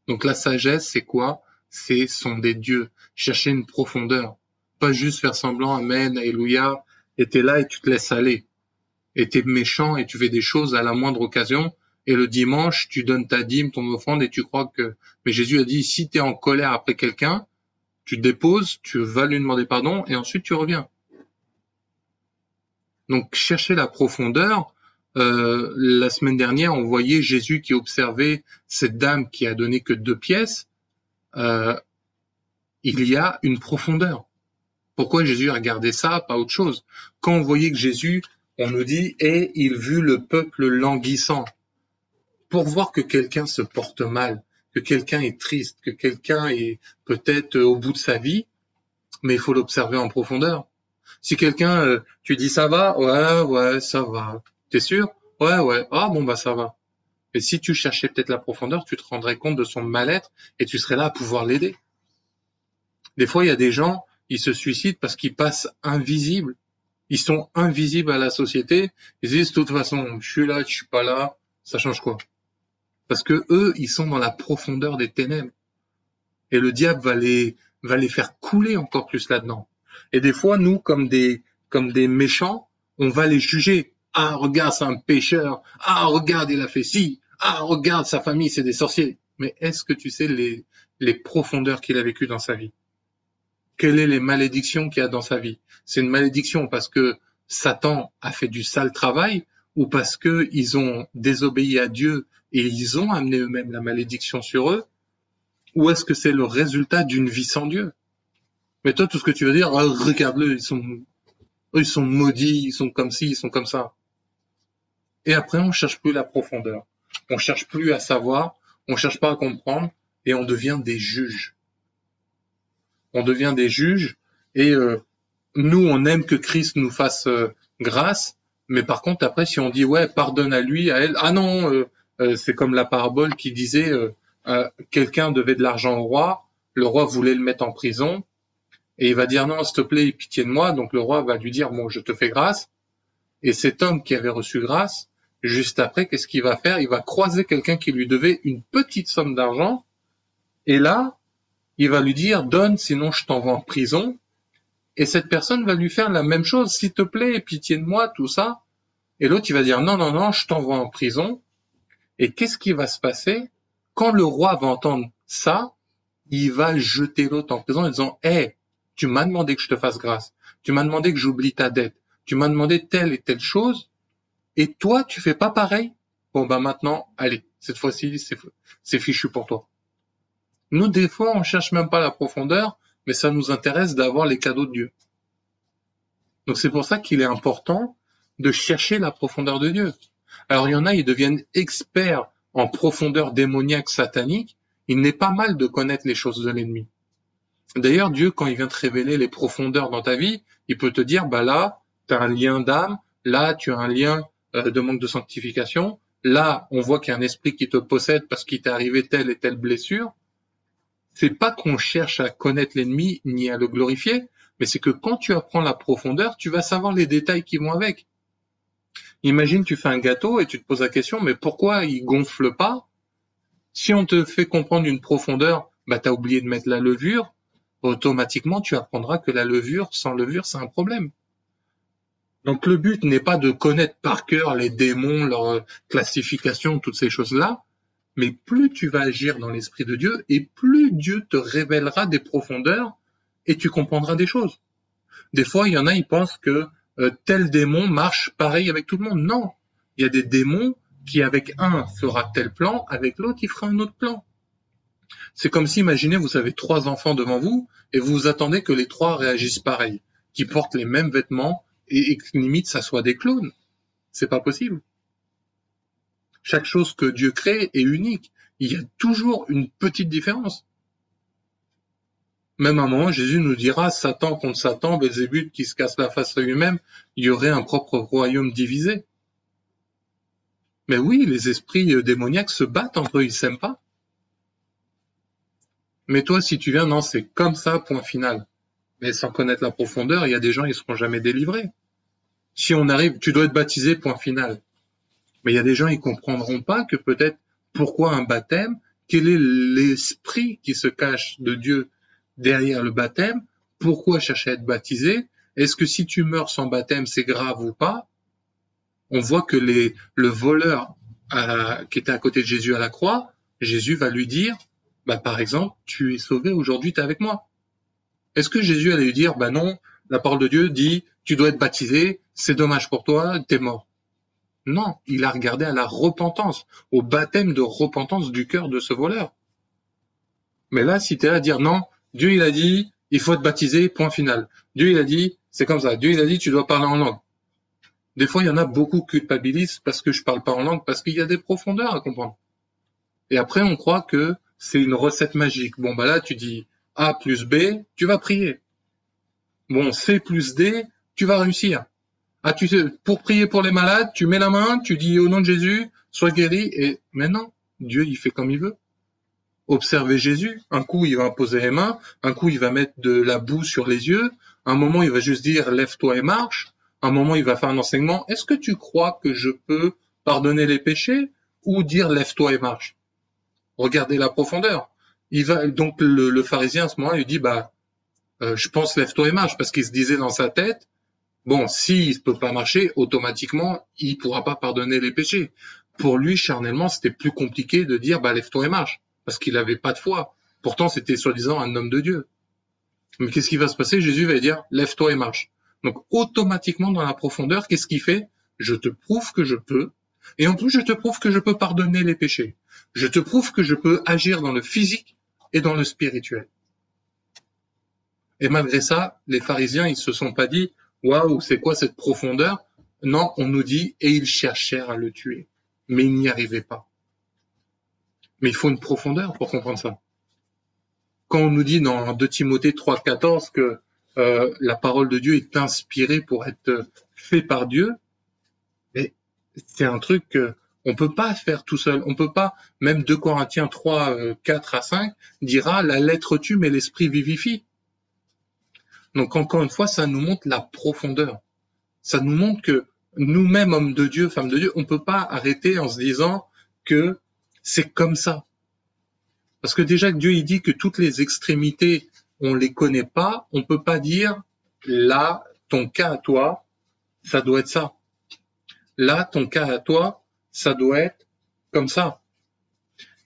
Donc la sagesse, c'est quoi? C'est sonder Dieu, chercher une profondeur. Pas juste faire semblant, amen, alléluia, et t'es là et tu te laisses aller. Et t'es méchant et tu fais des choses à la moindre occasion, et le dimanche, tu donnes ta dîme, ton offrande, et tu crois que... Mais Jésus a dit, si t'es en colère après quelqu'un, tu te déposes, tu vas lui demander pardon, et ensuite tu reviens. Donc chercher la profondeur. La semaine dernière, on voyait Jésus qui observait cette dame qui a donné que 2 pièces. Il y a une profondeur. Pourquoi Jésus a regardé ça, pas autre chose? Quand on voyait que Jésus, on nous dit, et il vit le peuple languissant. Pour voir que quelqu'un se porte mal, que quelqu'un est triste, que quelqu'un est peut-être au bout de sa vie, mais il faut l'observer en profondeur. Si quelqu'un, tu dis ça va? Ouais, ça va. T'es sûr? Ouais. Ah bon, bah ça va. Et si tu cherchais peut-être la profondeur, tu te rendrais compte de son mal-être et tu serais là à pouvoir l'aider. Des fois, il y a des gens, ils se suicident parce qu'ils passent invisibles. Ils sont invisibles à la société. Ils disent, de toute façon, je suis là, je suis pas là, ça change quoi? Parce que eux, ils sont dans la profondeur des ténèbres. Et le diable va les faire couler encore plus là-dedans. Et des fois, nous, comme des méchants, on va les juger. Ah, regarde, c'est un pécheur. Ah, regarde, il a fait ci. Ah, regarde, sa famille, c'est des sorciers. Mais est-ce que tu sais les profondeurs qu'il a vécues dans sa vie? Quelles sont les malédictions qu'il y a dans sa vie? C'est une malédiction parce que Satan a fait du sale travail ou parce que ils ont désobéi à Dieu et ils ont amené eux-mêmes la malédiction sur eux? Ou est-ce que c'est le résultat d'une vie sans Dieu? Mais toi, tout ce que tu veux dire, oh, regarde-le, ils sont maudits, ils sont comme ci, ils sont comme ça. Et après, on cherche plus la profondeur. On cherche plus à savoir, on cherche pas à comprendre, et on devient des juges. On devient des juges, et nous, on aime que Christ nous fasse grâce, mais par contre, après, si on dit, ouais, pardonne à lui, à elle, ah non, c'est comme la parabole qui disait, quelqu'un devait de l'argent au roi, le roi voulait le mettre en prison, et il va dire non, s'il te plaît, pitié de moi. Donc le roi va lui dire bon, je te fais grâce. Et cet homme qui avait reçu grâce, juste après, qu'est-ce qu'il va faire? Il va croiser quelqu'un qui lui devait une petite somme d'argent. Et là, il va lui dire donne, sinon je t'envoie en prison. Et cette personne va lui faire la même chose, s'il te plaît, pitié de moi, tout ça. Et l'autre, il va dire non, je t'envoie en prison. Et qu'est-ce qui va se passer? Quand le roi va entendre ça, il va jeter l'autre en prison en disant hey, tu m'as demandé que je te fasse grâce. Tu m'as demandé que j'oublie ta dette. Tu m'as demandé telle et telle chose. et toi, tu fais pas pareil, bon ben maintenant, allez, cette fois-ci, c'est fichu pour toi. Nous, des fois, on cherche même pas la profondeur, mais ça nous intéresse d'avoir les cadeaux de Dieu. Donc c'est pour ça qu'il est important de chercher la profondeur de Dieu. Alors il y en a, ils deviennent experts en profondeur démoniaque satanique. Il n'est pas mal de connaître les choses de l'ennemi. D'ailleurs, Dieu, quand il vient te révéler les profondeurs dans ta vie, il peut te dire, bah là, tu as un lien d'âme, là, tu as un lien de manque de sanctification, là, on voit qu'il y a un esprit qui te possède parce qu'il t'est arrivé telle et telle blessure. C'est pas qu'on cherche à connaître l'ennemi ni à le glorifier, mais c'est que quand tu apprends la profondeur, tu vas savoir les détails qui vont avec. Imagine, tu fais un gâteau et tu te poses la question, mais pourquoi il gonfle pas? Si on te fait comprendre une profondeur, bah t'as oublié de mettre la levure, automatiquement tu apprendras que la levure, sans levure, c'est un problème. Donc le but n'est pas de connaître par cœur les démons, leur classification, toutes ces choses-là, mais plus tu vas agir dans l'Esprit de Dieu, et plus Dieu te révélera des profondeurs, et tu comprendras des choses. Des fois, il y en a, ils pensent que tel démon marche pareil avec tout le monde. Non, il y a des démons qui, avec un, fera tel plan, avec l'autre, il fera un autre plan. C'est comme si, imaginez, vous avez 3 enfants devant vous, et vous attendez que les 3 réagissent pareil, qu'ils portent les mêmes vêtements, et que limite, ça soit des clones. C'est pas possible. Chaque chose que Dieu crée est unique. Il y a toujours une petite différence. Même à un moment, Jésus nous dira, Satan contre Satan, Belzébuth qui se casse la face à lui-même, il y aurait un propre royaume divisé. Mais oui, les esprits démoniaques se battent entre eux, ils s'aiment pas. Mais toi, si tu viens, non, c'est comme ça, point final. Mais sans connaître la profondeur, il y a des gens, ils seront jamais délivrés. Si on arrive, tu dois être baptisé, point final. Mais il y a des gens, ils comprendront pas que peut-être, pourquoi un baptême, quel est l'esprit qui se cache de Dieu derrière le baptême, pourquoi chercher à être baptisé, est-ce que si tu meurs sans baptême, c'est grave ou pas? On voit que le voleur qui était à côté de Jésus à la croix, Jésus va lui dire, bah, par exemple, tu es sauvé, aujourd'hui tu es avec moi. Est-ce que Jésus allait lui dire, bah non, la parole de Dieu dit, tu dois être baptisé, c'est dommage pour toi, t'es mort. Non, il a regardé à la repentance, au baptême de repentance du cœur de ce voleur. Mais là, si tu es là à dire non, Dieu il a dit, il faut être baptisé, point final. Dieu il a dit, c'est comme ça. Dieu il a dit, tu dois parler en langue. Des fois, il y en a beaucoup qui culpabilisent parce que je parle pas en langue, parce qu'il y a des profondeurs à comprendre. Et après, on croit que c'est une recette magique. Bon, bah là, tu dis A plus B, tu vas prier. Bon, C plus D, tu vas réussir. Ah, tu sais, pour prier pour les malades, tu mets la main, tu dis au nom de Jésus, sois guéri, et maintenant, Dieu, il fait comme il veut. Observez Jésus. Un coup, il va poser les mains. Un coup, il va mettre de la boue sur les yeux. Un moment, il va juste dire, lève-toi et marche. Un moment, il va faire un enseignement. Est-ce que tu crois que je peux pardonner les péchés ou dire, lève-toi et marche? Regardez la profondeur. Donc, le pharisien, à ce moment-là, il dit, je pense, lève-toi et marche, parce qu'il se disait dans sa tête, bon, s'il ne peut pas marcher, automatiquement, il ne pourra pas pardonner les péchés. Pour lui, charnellement, c'était plus compliqué de dire, lève-toi et marche, parce qu'il n'avait pas de foi. Pourtant, c'était soi-disant un homme de Dieu. Mais qu'est-ce qui va se passer? Jésus va dire, lève-toi et marche. Donc, automatiquement, dans la profondeur, qu'est-ce qu'il fait? Je te prouve que je peux, et en plus, je te prouve que je peux pardonner les péchés. Je te prouve que je peux agir dans le physique et dans le spirituel. Et malgré ça, les pharisiens, ils se sont pas dit, waouh, c'est quoi cette profondeur? Non, on nous dit, et ils cherchèrent à le tuer. Mais ils n'y arrivaient pas. Mais il faut une profondeur pour comprendre ça. Quand on nous dit dans 2 Timothée 3,14 que la parole de Dieu est inspirée pour être fait par Dieu, mais c'est un truc qu'on peut pas faire tout seul. On peut pas, même 2 Corinthiens 3, 4 à 5 dira, la lettre tue, mais l'esprit vivifie. Donc encore une fois, ça nous montre la profondeur. Ça nous montre que nous-mêmes, hommes de Dieu, femmes de Dieu, on peut pas arrêter en se disant que c'est comme ça. Parce que déjà que Dieu il dit que toutes les extrémités, on les connaît pas, on peut pas dire là, ton cas à toi, ça doit être ça. Là, ton cas à toi, ça doit être comme ça.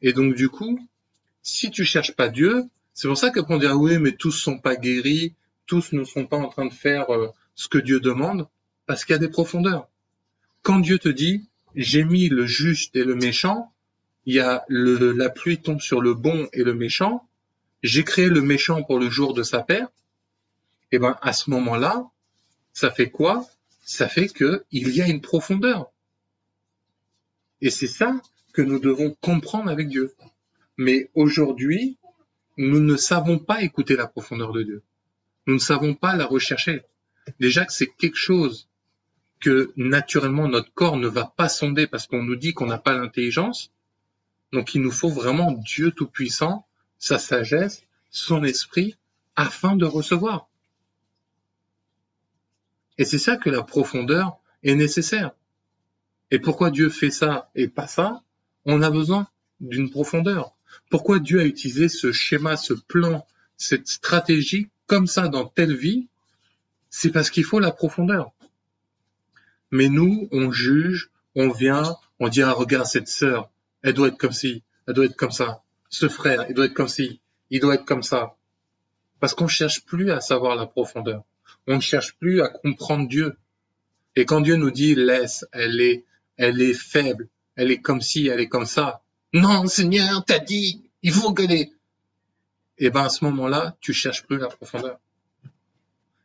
Et donc du coup, si tu cherches pas Dieu, c'est pour ça qu'on dit ah oui, mais tous sont pas guéris, tous ne sont pas en train de faire ce que Dieu demande, parce qu'il y a des profondeurs. Quand Dieu te dit, j'ai mis le juste et le méchant, il y a la pluie tombe sur le bon et le méchant, j'ai créé le méchant pour le jour de sa perte, et ben à ce moment-là, ça fait quoi? Ça fait que il y a une profondeur. Et c'est ça que nous devons comprendre avec Dieu. Mais aujourd'hui, nous ne savons pas écouter la profondeur de Dieu. Nous ne savons pas la rechercher. Déjà que c'est quelque chose que naturellement notre corps ne va pas sonder parce qu'on nous dit qu'on n'a pas l'intelligence. Donc il nous faut vraiment Dieu Tout-Puissant, sa sagesse, son esprit, afin de recevoir. Et c'est ça que la profondeur est nécessaire. Et pourquoi Dieu fait ça et pas ça? On a besoin d'une profondeur. Pourquoi Dieu a utilisé ce schéma, ce plan, cette stratégie comme ça dans telle vie? C'est parce qu'il faut la profondeur. Mais nous, on juge, on vient, on dit, ah, regarde cette sœur, elle doit être comme ci, elle doit être comme ça. Ce frère, il doit être comme ci, il doit être comme ça. Parce qu'on ne cherche plus à savoir la profondeur. On ne cherche plus à comprendre Dieu. Et quand Dieu nous dit, laisse, elle est faible, elle est comme ci, elle est comme ça. Non, Seigneur, t'as dit, il faut qu'elle est. Et ben, à ce moment-là, tu cherches plus la profondeur.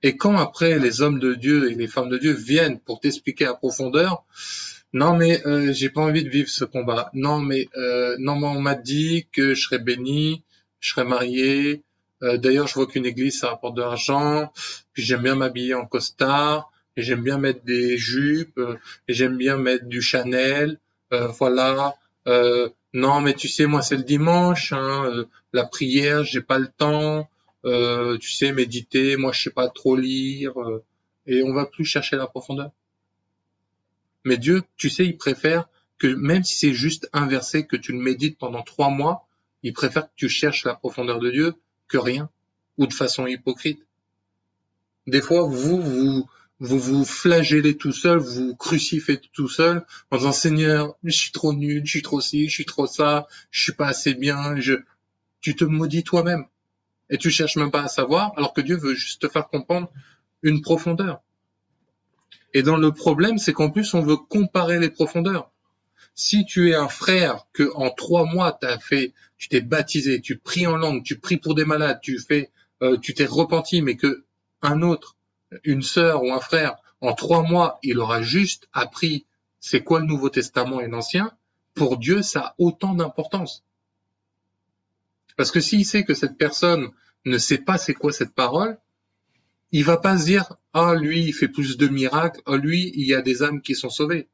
Et quand après les hommes de Dieu et les femmes de Dieu viennent pour t'expliquer la profondeur, non mais j'ai pas envie de vivre ce combat. Non mais moi on m'a dit que je serais béni, je serais marié. D'ailleurs je vois qu'une église ça rapporte de l'argent. Puis j'aime bien m'habiller en costard, et j'aime bien mettre des jupes, et j'aime bien mettre du Chanel. Voilà. Non mais tu sais moi c'est le dimanche, hein, la prière j'ai pas le temps. Tu sais, méditer, moi je sais pas trop lire, et on va plus chercher la profondeur. Mais Dieu, tu sais, il préfère que même si c'est juste un verset que tu le médites pendant 3 mois, il préfère que tu cherches la profondeur de Dieu que rien, ou de façon hypocrite. Des fois, vous flagellez tout seul, vous crucifiez tout seul en disant Seigneur, je suis trop nul, je suis trop ci, je suis trop ça, je suis pas assez bien, tu te maudis toi-même. Et tu cherches même pas à savoir, alors que Dieu veut juste te faire comprendre une profondeur. Et dans le problème, c'est qu'en plus, on veut comparer les profondeurs. Si tu es un frère que en 3 mois, tu t'es baptisé, tu pries en langue, tu pries pour des malades, tu t'es repenti, mais que un autre, une sœur ou un frère, en 3 mois, il aura juste appris c'est quoi le Nouveau Testament et l'Ancien, pour Dieu, ça a autant d'importance. Parce que s'il sait que cette personne ne sait pas c'est quoi cette parole, il va pas se dire « Ah, lui, il fait plus de miracles. Ah, lui, il y a des âmes qui sont sauvées. »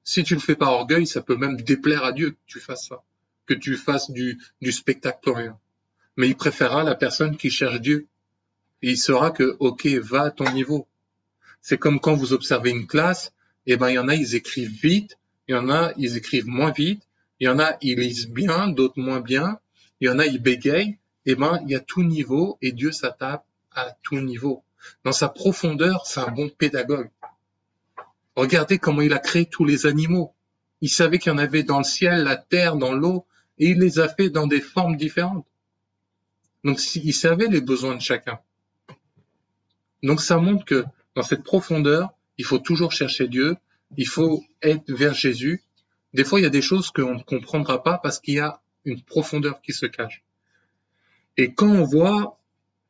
Si tu le fais par orgueil, ça peut même déplaire à Dieu que tu fasses ça, que tu fasses du spectacle pour rien. Mais il préférera la personne qui cherche Dieu. Et il saura que, ok, va à ton niveau. C'est comme quand vous observez une classe, et ben, il y en a, ils écrivent vite, il y en a, ils écrivent moins vite, il y en a, ils lisent bien, d'autres moins bien, il y en a, ils bégayent, et ben, il y a tout niveau, et Dieu s'attaque à tout niveau. Dans sa profondeur, c'est un bon pédagogue. Regardez comment il a créé tous les animaux. Il savait qu'il y en avait dans le ciel, la terre, dans l'eau, et il les a fait dans des formes différentes. Donc, il savait les besoins de chacun. Donc, ça montre que dans cette profondeur, il faut toujours chercher Dieu, il faut être vers Jésus. Des fois, il y a des choses qu'on ne comprendra pas parce qu'il y a une profondeur qui se cache. Et quand on voit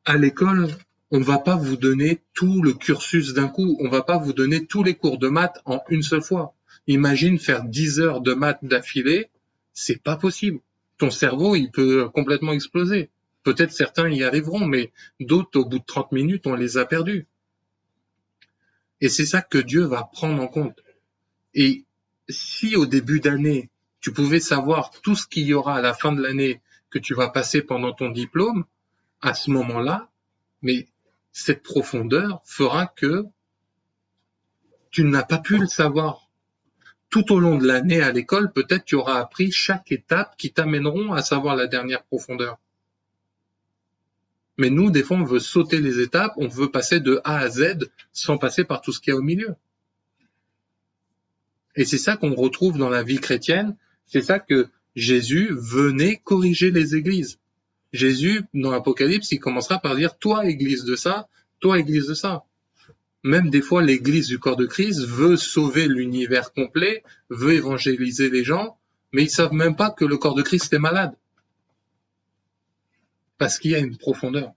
à l'école, on ne va pas vous donner tout le cursus d'un coup, on ne va pas vous donner tous les cours de maths en une seule fois. Imagine faire 10 heures de maths d'affilée, c'est pas possible. Ton cerveau, il peut complètement exploser. Peut-être certains y arriveront, mais d'autres, au bout de 30 minutes, on les a perdus. Et c'est ça que Dieu va prendre en compte. Et si au début d'année, tu pouvais savoir tout ce qu'il y aura à la fin de l'année que tu vas passer pendant ton diplôme, à ce moment-là, mais cette profondeur fera que tu n'as pas pu le savoir. Tout au long de l'année à l'école, peut-être tu auras appris chaque étape qui t'amèneront à savoir la dernière profondeur. Mais nous, des fois, on veut sauter les étapes, on veut passer de A à Z sans passer par tout ce qu'il y a au milieu. Et c'est ça qu'on retrouve dans la vie chrétienne, c'est ça que Jésus venait corriger les églises. Jésus, dans l'Apocalypse, il commencera par dire « Toi, église de ça, toi, église de ça ». Même des fois, l'Église du corps de Christ veut sauver l'univers complet, veut évangéliser les gens, mais ils savent même pas que le corps de Christ est malade. Parce qu'il y a une profondeur.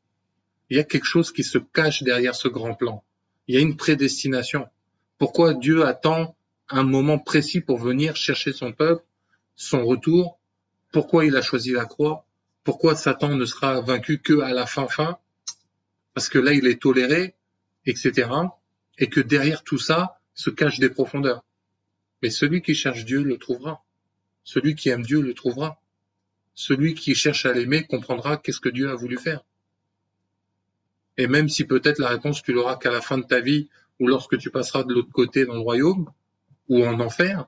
Il y a quelque chose qui se cache derrière ce grand plan. Il y a une prédestination. Pourquoi Dieu attend un moment précis pour venir chercher son peuple, son retour? Pourquoi il a choisi la croix? Pourquoi Satan ne sera vaincu qu'à la fin? Parce que là, il est toléré, etc. Et que derrière tout ça se cachent des profondeurs. Mais celui qui cherche Dieu le trouvera. Celui qui aime Dieu le trouvera. Celui qui cherche à l'aimer comprendra qu'est-ce que Dieu a voulu faire. Et même si peut-être la réponse tu l'auras qu'à la fin de ta vie ou lorsque tu passeras de l'autre côté dans le royaume ou en enfer,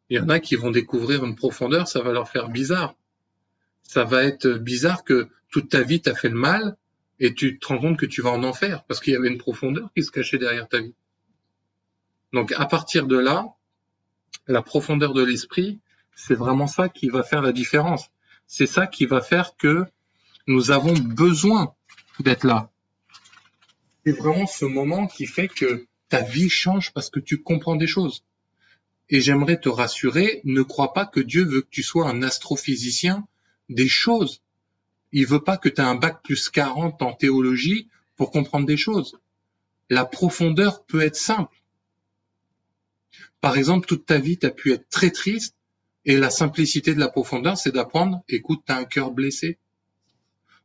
il y en a qui vont découvrir une profondeur, ça va leur faire bizarre. Ça va être bizarre que toute ta vie t'as fait le mal et tu te rends compte que tu vas en enfer parce qu'il y avait une profondeur qui se cachait derrière ta vie. Donc à partir de là, la profondeur de l'esprit, c'est vraiment ça qui va faire la différence. C'est ça qui va faire que nous avons besoin d'être là. C'est vraiment ce moment qui fait que ta vie change parce que tu comprends des choses. Et j'aimerais te rassurer, ne crois pas que Dieu veut que tu sois un astrophysicien des choses. Il veut pas que tu aies un bac plus 40 en théologie pour comprendre des choses. La profondeur peut être simple. Par exemple, toute ta vie, tu as pu être très triste et la simplicité de la profondeur, c'est d'apprendre, écoute, tu as un cœur blessé.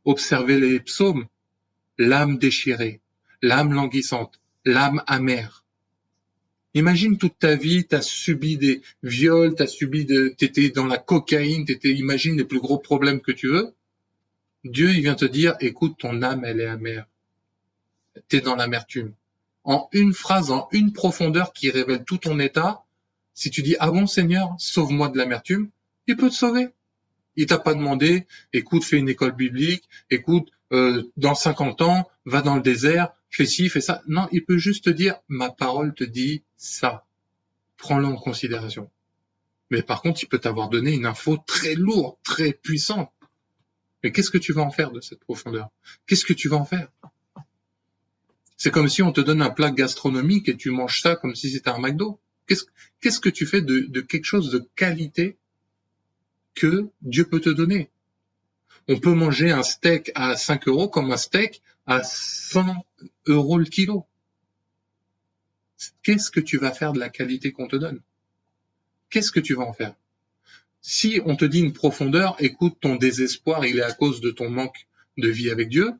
Observez les psaumes, l'âme déchirée, l'âme languissante, l'âme amère. Imagine toute ta vie, tu as subi des viols, t'étais dans la cocaïne, imagine les plus gros problèmes que tu veux. Dieu, il vient te dire, écoute, ton âme, elle est amère. T'es dans l'amertume. En une phrase, en une profondeur qui révèle tout ton état, si tu dis, ah bon Seigneur, sauve-moi de l'amertume, il peut te sauver. Il t'a pas demandé, écoute, fais une école biblique, écoute, dans 50 ans, va dans le désert, fais ci, fais ça. Non, il peut juste te dire, ma parole te dit ça. Prends-le en considération. Mais par contre, il peut t'avoir donné une info très lourde, très puissante. Mais qu'est-ce que tu vas en faire de cette profondeur? Qu'est-ce que tu vas en faire? C'est comme si on te donne un plat gastronomique et tu manges ça comme si c'était un McDo. Qu'est-ce que tu fais de quelque chose de qualité que Dieu peut te donner? On peut manger un steak à 5 euros comme un steak à 100 euros le kilo. Qu'est-ce que tu vas faire de la qualité qu'on te donne? Qu'est-ce que tu vas en faire? Si on te dit une profondeur, écoute, ton désespoir, il est à cause de ton manque de vie avec Dieu,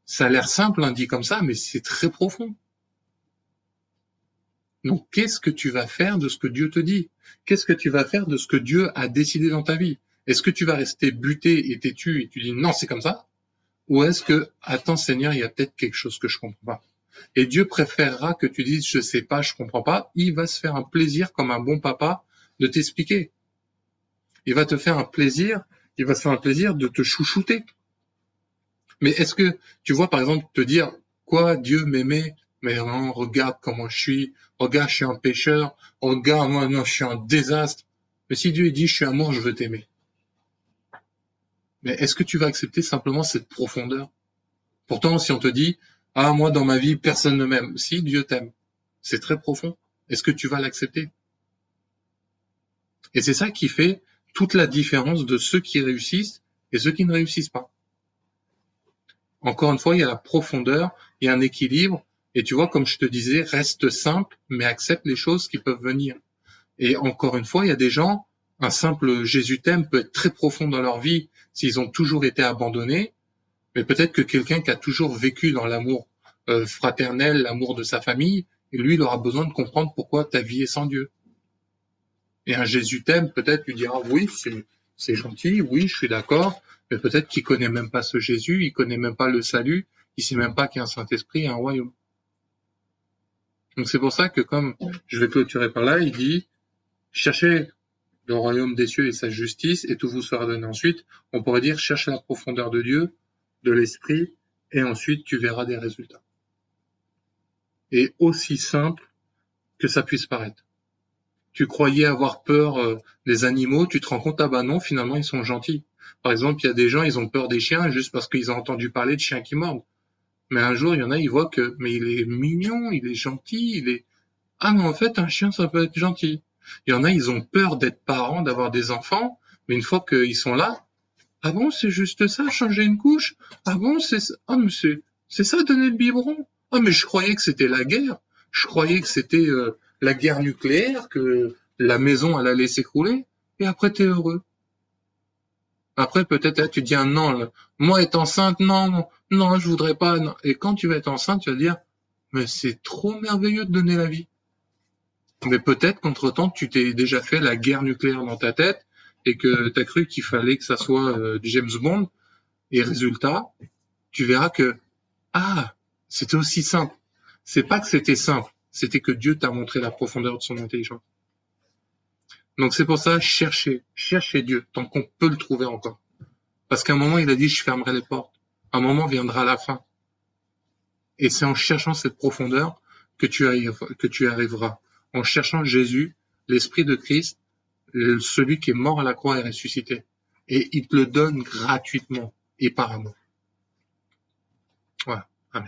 ça a l'air simple, hein, dit comme ça, mais c'est très profond. Donc, qu'est-ce que tu vas faire de ce que Dieu te dit? Qu'est-ce que tu vas faire de ce que Dieu a décidé dans ta vie? Est-ce que tu vas rester buté et têtu et tu dis non, c'est comme ça? Ou est-ce que, attends Seigneur, il y a peut-être quelque chose que je comprends pas? Et Dieu préférera que tu dises je sais pas, je comprends pas. Il va se faire un plaisir comme un bon papa de t'expliquer. Il va se faire un plaisir de te chouchouter. Mais est-ce que tu vois, par exemple, te dire, quoi, Dieu m'aimait, mais non, regarde comment je suis, regarde, je suis un pécheur, regarde, moi, non, je suis un désastre. Mais si Dieu dit, je suis amour, je veux t'aimer. Mais est-ce que tu vas accepter simplement cette profondeur? Pourtant, si on te dit, ah, moi, dans ma vie, personne ne m'aime. Si, Dieu t'aime. C'est très profond. Est-ce que tu vas l'accepter? Et c'est ça qui fait toute la différence de ceux qui réussissent et ceux qui ne réussissent pas. Encore une fois, il y a la profondeur, il y a un équilibre, et tu vois, comme je te disais, reste simple, mais accepte les choses qui peuvent venir. Et encore une fois, il y a des gens, un simple Jésus t'aime peut être très profond dans leur vie s'ils ont toujours été abandonnés, mais peut-être que quelqu'un qui a toujours vécu dans l'amour fraternel, l'amour de sa famille, et lui, il aura besoin de comprendre pourquoi ta vie est sans Dieu. Et un Jésus t'aime peut-être lui dira, oui, c'est gentil, oui, je suis d'accord, mais peut-être qu'il connaît même pas ce Jésus, il connaît même pas le salut, il sait même pas qu'il y a un Saint-Esprit et un royaume. Donc c'est pour ça que comme je vais clôturer par là, il dit, cherchez le royaume des cieux et sa justice et tout vous sera donné ensuite. On pourrait dire, cherche la profondeur de Dieu, de l'esprit, et ensuite tu verras des résultats. Et aussi simple que ça puisse paraître. Tu croyais avoir peur des animaux, tu te rends compte, ah bah non, finalement ils sont gentils. Par exemple, il y a des gens, ils ont peur des chiens juste parce qu'ils ont entendu parler de chiens qui mordent. Mais un jour, il y en a, ils voient que, mais il est mignon, il est gentil, ah, mais en fait, un chien, ça peut être gentil. Il y en a, ils ont peur d'être parents, d'avoir des enfants, mais une fois qu'ils sont là, ah bon, c'est juste ça, changer une couche? Ah bon, ah, mais c'est ça, donner le biberon? Ah, mais je croyais que c'était la guerre. Je croyais que c'était la guerre nucléaire, que la maison, elle allait s'écrouler. Et après, t'es heureux. Après, peut-être, là, tu dis un non, là. Moi, être enceinte, non, non, je voudrais pas, non. Et quand tu vas être enceinte, tu vas dire, mais c'est trop merveilleux de donner la vie. Mais peut-être qu'entre-temps, tu t'es déjà fait la guerre nucléaire dans ta tête et que tu as cru qu'il fallait que ça soit James Bond. Et résultat, tu verras que, ah, c'était aussi simple. C'est pas que c'était simple, c'était que Dieu t'a montré la profondeur de son intelligence. Donc c'est pour ça, cherchez Dieu, tant qu'on peut le trouver encore. Parce qu'à un moment, il a dit, je fermerai les portes. Un moment viendra la fin. Et c'est en cherchant cette profondeur que tu arriveras. En cherchant Jésus, l'Esprit de Christ, celui qui est mort à la croix et ressuscité. Et il te le donne gratuitement et par amour. Voilà.